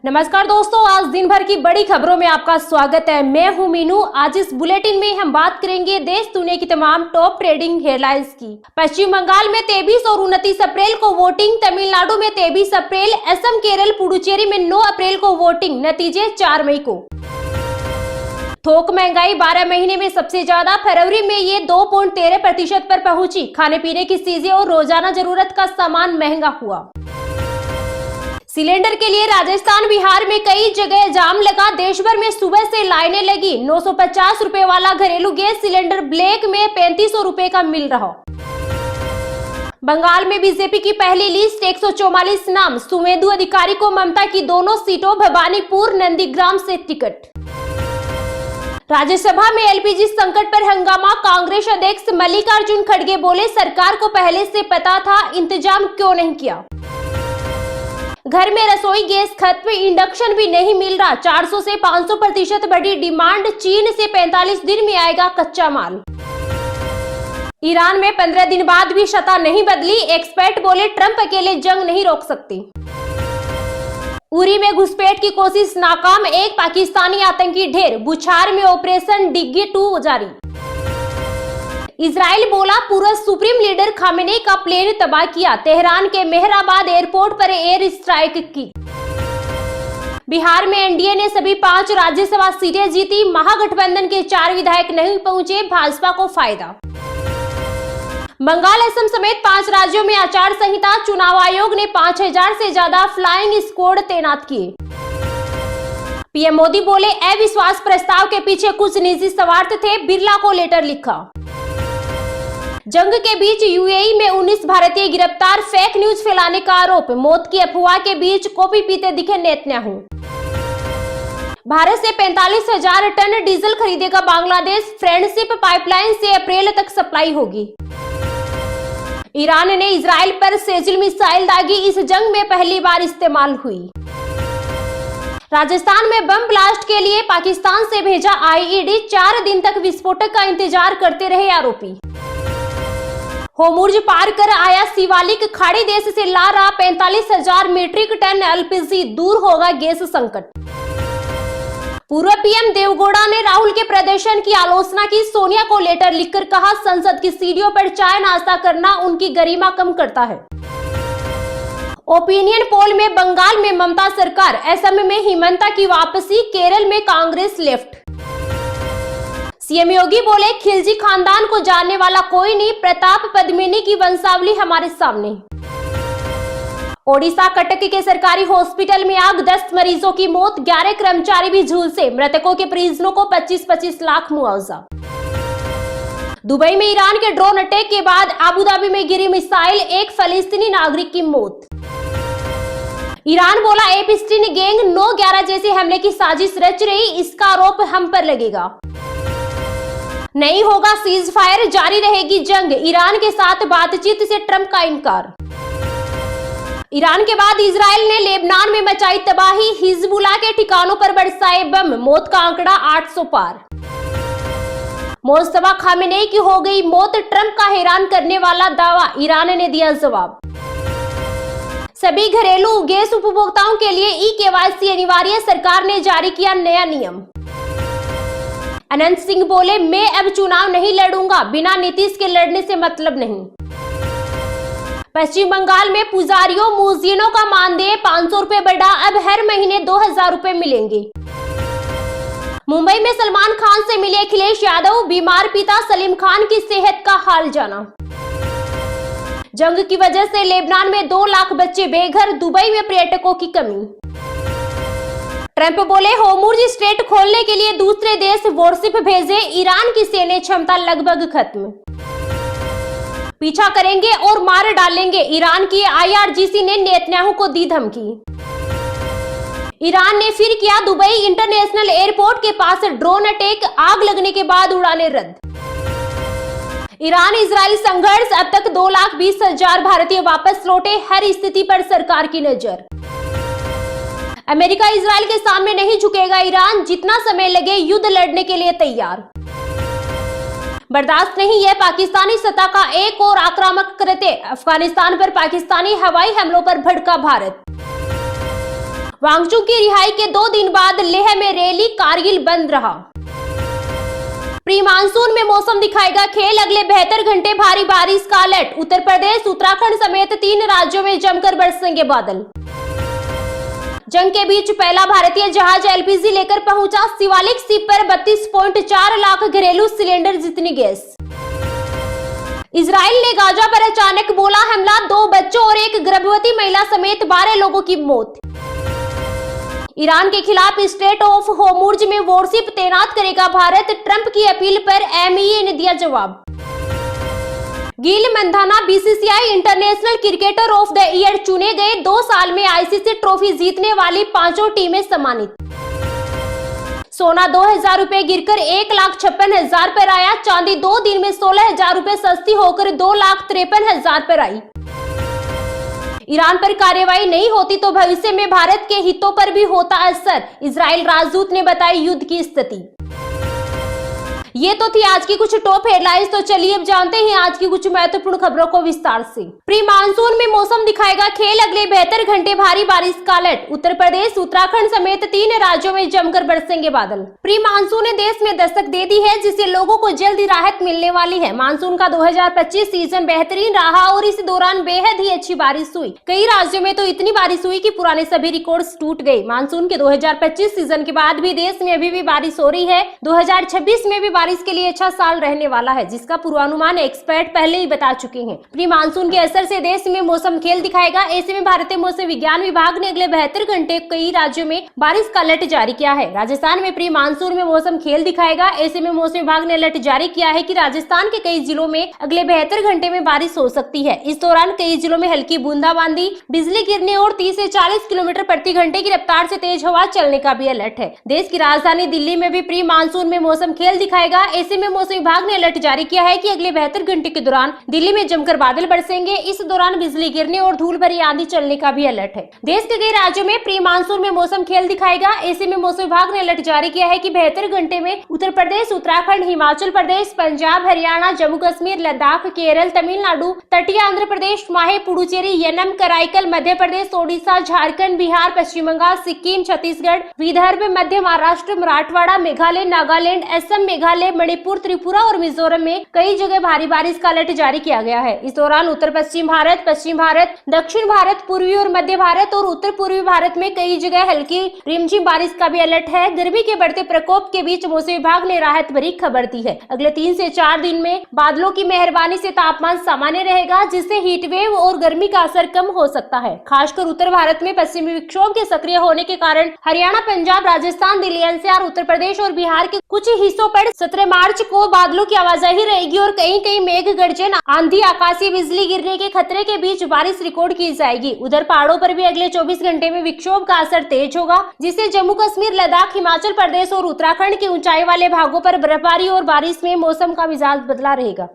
नमस्कार दोस्तों, आज दिन भर की बड़ी खबरों में आपका स्वागत है। मैं हूं मीनू। आज इस बुलेटिन में हम बात करेंगे देश दुनिया की तमाम टॉप ट्रेडिंग हेडलाइंस की। पश्चिम बंगाल में 23 और 29 अप्रैल को वोटिंग, तमिलनाडु में 23 अप्रैल, असम, केरल, पुडुचेरी में 9 अप्रैल को वोटिंग, नतीजे 4 मई को। थोक महंगाई 12 महीने में सबसे ज्यादा, फरवरी में ये 2.13% पर पहुंची। खाने पीने की चीजें और रोजाना जरूरत का सामान महंगा हुआ। सिलेंडर के लिए राजस्थान, बिहार में कई जगह जाम लगा। देश भर में सुबह से लाइनें लगी। 950 रुपए वाला घरेलू गैस सिलेंडर ब्लैक में 3500 रुपए का मिल रहा। बंगाल में बीजेपी की पहली लिस्ट, 144 नाम। सुवेंदु अधिकारी को ममता की दोनों सीटों भवानीपुर, नंदीग्राम से टिकट। राज्यसभा में एलपीजी संकट पर हंगामा। कांग्रेस अध्यक्ष मल्लिकार्जुन खड़गे बोले, सरकार को पहले से पता था, इंतजाम क्यों नहीं किया। घर में रसोई गैस खत्म, इंडक्शन भी नहीं मिल रहा। 400 से 500% बढ़ी डिमांड। चीन से 45 दिन में आएगा कच्चा माल। ईरान में 15 दिन बाद भी सत्ता नहीं बदली। एक्सपर्ट बोले, ट्रंप अकेले जंग नहीं रोक सकते। उरी में घुसपैठ की कोशिश नाकाम, एक पाकिस्तानी आतंकी ढेर। बुछार में ऑपरेशन डिग्गी 2 जारी। इजराइल बोला, पूर्व सुप्रीम लीडर खामेनेई का प्लेन तबाह किया। तेहरान के मेहराबाद एयरपोर्ट पर एयर स्ट्राइक की। बिहार में एनडीए ने सभी 5 राज्यसभा सीटें जीती। महागठबंधन के 4 विधायक नहीं पहुंचे, भाजपा को फायदा। बंगाल, असम समेत 5 राज्यों में आचार संहिता। चुनाव आयोग ने 5000 से ज्यादा फ्लाइंग स्क्वाड तैनात किए। पीएम मोदी बोले, अविश्वास प्रस्ताव के पीछे कुछ निजी स्वार्थ थे, बिरला को लेटर लिखा। जंग के बीच यूएई में 19 भारतीय गिरफ्तार, फेक न्यूज फैलाने का आरोप। मौत की अफवाह के बीच कॉफी पीते दिखे नेतन्याहू। भारत से 45,000 टन डीजल खरीदेगा बांग्लादेश। फ्रेंडशिप पाइपलाइन से अप्रैल तक सप्लाई होगी। ईरान ने इजराइल पर सेजिल मिसाइल दागी, इस जंग में पहली बार इस्तेमाल हुई। राजस्थान में बम ब्लास्ट के लिए पाकिस्तान से भेजा आईईडी, 4 दिन तक विस्फोटक का इंतजार करते रहे आरोपी। होर्मुज पार कर आया शिवालिक, खाड़ी देश से ला रहा 45,000 मीट्रिक टन एलपीजी, दूर होगा गैस संकट। पूर्व पीएम देवगौड़ा ने राहुल के प्रदर्शन की आलोचना की। सोनिया को लेटर लिखकर कहा, संसद की सीढ़ियों पर चाय नाश्ता करना उनकी गरिमा कम करता है। ओपिनियन पोल में बंगाल में ममता सरकार, असम में हिमंता की वापसी, केरल में कांग्रेस लेफ्ट। सीएम योगी बोले, खिलजी खानदान को जानने वाला कोई नहीं, प्रताप पद्मिनी की वंशावली हमारे सामने। ओडिशा कटक के सरकारी हॉस्पिटल में आग, 10 मरीजों की मौत, 11 कर्मचारी भी झुलसे। मृतकों के परिजनों को 25-25 लाख मुआवजा। दुबई में ईरान के ड्रोन अटैक के बाद अबुधाबी में गिरी मिसाइल, एक फलस्तीनी नागरिक की मौत। ईरान बोला, एपिस्टीन गैंग 9/11 जैसे हमले की साजिश रच रही, इसका आरोप हम पर लगेगा। नहीं होगा सीज फायर, जारी रहेगी जंग। ईरान के साथ बातचीत से ट्रंप का इनकार। ईरान के बाद इजराइल ने लेबनान में मचाई तबाही, हिजबुल्लाह के ठिकानों पर बरसाए बम, मौत का आंकड़ा 800 पार। मुस्तफा खामेनेई की हो गई मौत, ट्रंप का हैरान करने वाला दावा, ईरान ने दिया जवाब। सभी घरेलू गैस उपभोक्ताओं के लिए ई-केवाईसी अनिवार्य, सरकार ने जारी किया नया नियम। अनंत सिंह बोले, मैं अब चुनाव नहीं लड़ूंगा, बिना नीतीश के लड़ने से मतलब नहीं। पश्चिम बंगाल में पुजारियों मुअज्जिनों का मानदेय 500 रुपए बढ़ा, अब हर महीने 2000 रुपए मिलेंगे। मुंबई में सलमान खान से मिले अखिलेश यादव, बीमार पिता सलीम खान की सेहत का हाल जाना। जंग की वजह से लेबनान में 2 लाख बच्चे बेघर, दुबई में पर्यटकों की कमी। ट्रंप बोले, होर्मुज स्ट्रेट खोलने के लिए दूसरे देश वॉरशिप भेजे, ईरान की सैन्य क्षमता लगभग खत्म। पीछा करेंगे और मार डालेंगे, ईरान की आईआरजीसी ने नेतन्याहू को दी धमकी। ईरान ने फिर किया दुबई इंटरनेशनल एयरपोर्ट के पास ड्रोन अटैक, आग लगने के बाद उड़ानें रद्द। ईरान इजराइल संघर्ष, अब तक 2,20,000 भारतीय वापस लौटे, हर स्थिति पर सरकार की नजर। अमेरिका इजराइल के सामने नहीं झुकेगा ईरान, जितना समय लगे युद्ध लड़ने के लिए तैयार। बर्दाश्त नहीं है पाकिस्तानी सत्ता का एक और आक्रामक कृत्य, अफगानिस्तान पर पाकिस्तानी हवाई हमलों पर भड़का भारत। वांगचुक की रिहाई के 2 दिन बाद लेह में रैली, कारगिल बंद रहा। प्री मानसून में मौसम दिखाएगा खेल, अगले 72 घंटे भारी बारिश का अलर्ट। उत्तर प्रदेश, उत्तराखंड समेत 3 राज्यों में जमकर बरसेंगे बादल। जंग के बीच पहला भारतीय जहाज एलपीजी लेकर पहुंचा शिवालिक सीप पर 32.4 लाख घरेलू सिलेंडर जितनी गैस। इजराइल ने गाजा पर अचानक बोला हमला, 2 बच्चों और एक गर्भवती महिला समेत 12 लोगों की मौत। ईरान के खिलाफ स्ट्रेट ऑफ होर्मुज में वॉरशिप तैनात करेगा भारत, ट्रंप की अपील पर एमईए ने दिया जवाब। Gill Mandhana BCCI international cricketer of the year चुने गए, 2 साल में आईसीसी ट्रॉफी जीतने वाली 5 टीमें सम्मानित। सोना 2,000 रुपए गिरकर 1,56,000 पर आया, चांदी 2 दिन में 16,000 रुपए सस्ती होकर 2,53,000 पर आई। ईरान पर कार्रवाई नहीं होती तो भविष्य में भारत के हितों पर भी होता असर, इजराइल राजदूत ने बताई युद्ध की स्थिति। ये तो थी आज की कुछ टॉप हेडलाइंस, तो चलिए अब जानते हैं आज की कुछ महत्वपूर्ण खबरों को विस्तार से। प्री मानसून में मौसम दिखाएगा खेल, अगले 72 घंटे भारी बारिश का अलर्ट। उत्तर प्रदेश, उत्तराखंड समेत 3 राज्यों में जमकर बरसेंगे बादल। प्री मानसून ने देश में दस्तक दे दी है, जिससे लोगों को जल्दी राहत मिलने वाली है। मानसून का 2025 सीजन बेहतरीन रहा और इस दौरान बेहद ही अच्छी बारिश हुई। कई राज्यों में तो इतनी बारिश हुई कि पुराने सभी रिकॉर्ड्स टूट गए। मानसून के 2025 सीजन के बाद भी देश में अभी भी बारिश हो रही है। 2026 में भी बारिश के लिए अच्छा साल रहने वाला है, जिसका पूर्वानुमान एक्सपर्ट पहले ही बता चुके हैं। प्री मानसून के असर से देश में मौसम खेल दिखाएगा। ऐसे में भारतीय मौसम विज्ञान विभाग ने अगले 72 घंटे कई राज्यों में बारिश का अलर्ट जारी किया है। राजस्थान में प्री मानसून में मौसम खेल दिखाएगा। ऐसे में मौसम विभाग ने अलर्ट जारी किया है कि राजस्थान के कई जिलों में अगले 72 घंटे में बारिश हो सकती है। इस दौरान कई जिलों में हल्की बूंदाबांदी, बिजली गिरने और 30 से 40 किलोमीटर प्रति घंटे की रफ्तार से तेज हवा चलने का भी अलर्ट है। देश की राजधानी दिल्ली में भी प्री मानसून में मौसम खेल दिखाएगा। ऐसे में मौसम विभाग ने अलर्ट जारी किया है कि अगले 72 घंटे के दौरान दिल्ली में जमकर बादल बरसेंगे। इस दौरान बिजली गिरने और धूल भरी आंधी चलने का भी अलर्ट है। देश के कई राज्यों में प्री मानसून में मौसम खेल दिखाएगा। ऐसे में मौसम विभाग ने अलर्ट जारी किया है कि 72 घंटे में उत्तर प्रदेश, उत्तराखंड, हिमाचल प्रदेश, पंजाब, हरियाणा, जम्मू कश्मीर, लद्दाख, केरल, तमिलनाडु, तटीय आंध्र प्रदेश, माहे पुडुचेरी, यनम, कराईकल, मध्य प्रदेश, ओडिशा, झारखंड, बिहार, पश्चिम बंगाल, सिक्किम, छत्तीसगढ़, विदर्भ, मध्य महाराष्ट्र, मराठवाड़ा, मेघालय, नागालैंड, असम, मेघालय, मणिपुर, त्रिपुरा और मिजोरम में कई जगह भारी बारिश का अलर्ट जारी किया गया है। इस दौरान उत्तर पश्चिम भारत, दक्षिण भारत, पूर्वी और मध्य भारत और उत्तर पूर्वी भारत में कई जगह हल्की रिमझिम बारिश का भी अलर्ट है। गर्मी के बढ़ते प्रकोप के बीच मौसम विभाग ने राहत भरी खबर दी है। अगले 3 से 4 दिन में बादलों की मेहरबानी से तापमान सामान्य रहेगा, जिससे हीट वेव और गर्मी का असर कम हो सकता है। खासकर उत्तर भारत में पश्चिमी विक्षोभ के सक्रिय होने के कारण हरियाणा, पंजाब, राजस्थान, दिल्ली, एनसीआर, उत्तर प्रदेश और बिहार के कुछ हिस्सों पर 17 मार्च को बादलों की आवाजाही रहेगी और कहीं कहीं मेघ गर्जन, आंधी, आकाशीय बिजली गिरने के खतरे के बीच बारिश रिकॉर्ड की जाएगी। उधर पहाड़ों पर भी अगले 24 घंटे में विक्षोभ का असर तेज होगा, जिससे जम्मू कश्मीर, लद्दाख, हिमाचल प्रदेश और उत्तराखंड के ऊंचाई वाले भागों पर बर्फबारी और बारिश में मौसम का मिजाज बदला रहेगा।